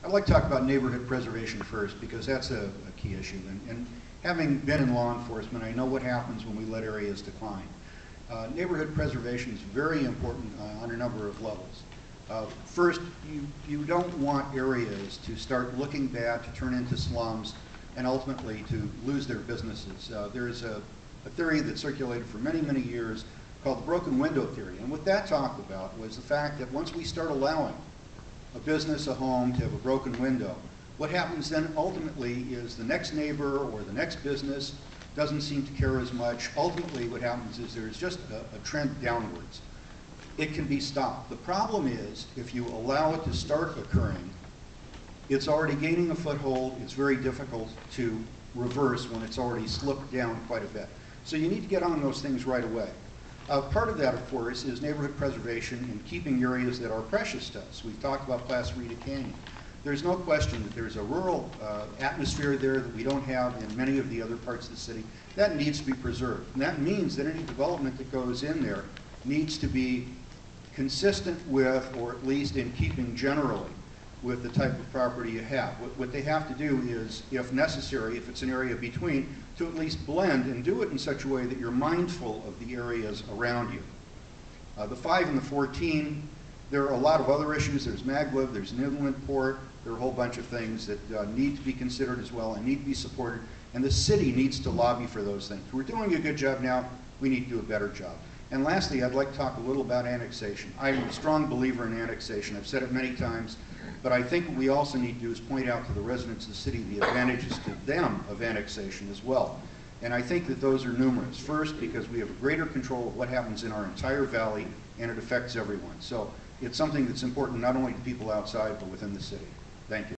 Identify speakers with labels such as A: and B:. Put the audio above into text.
A: I'd like to talk about neighborhood preservation first because that's a key issue. And having been in law enforcement, I know what happens when we let areas decline. Neighborhood preservation is very important on a number of levels. First, you don't want areas to start looking bad, to turn into slums, and ultimately to lose their businesses. There's a theory that circulated for many, many years called the broken window theory. And what that talked about was the fact that once we start allowing a business, a home, to have a broken window, what happens then ultimately is the next neighbor or the next business doesn't seem to care as much. Ultimately what happens is there's just a trend downwards. It can be stopped. The problem is if you allow it to start occurring, it's already gaining a foothold. It's very difficult to reverse when it's already slipped down quite a bit. So you need to get on those things right away. Part of that, of course, is neighborhood preservation and keeping areas that are precious to us. We've talked about Placerita Canyon. There's no question that there's a rural atmosphere there that we don't have in many of the other parts of the city. That needs to be preserved. And that means that any development that goes in there needs to be consistent with, or at least in keeping generally, with the type of property you have. What they have to do is, if necessary, if it's an area between, to at least blend and do it in such a way that you're mindful of the areas around you. The 5 and the 14, there are a lot of other issues. There's Maglev, there's Nivlinport, there are a whole bunch of things that need to be considered as well and need to be supported, and the city needs to lobby for those things. We're doing a good job now. We need to do a better job. And lastly, I'd like to talk a little about annexation. I'm a strong believer in annexation. I've said it many times, but I think what we also need to do is point out to the residents of the city the advantages to them of annexation as well. And I think that those are numerous. First, because we have a greater control of what happens in our entire valley, and it affects everyone. So it's something that's important not only to people outside, but within the city. Thank you.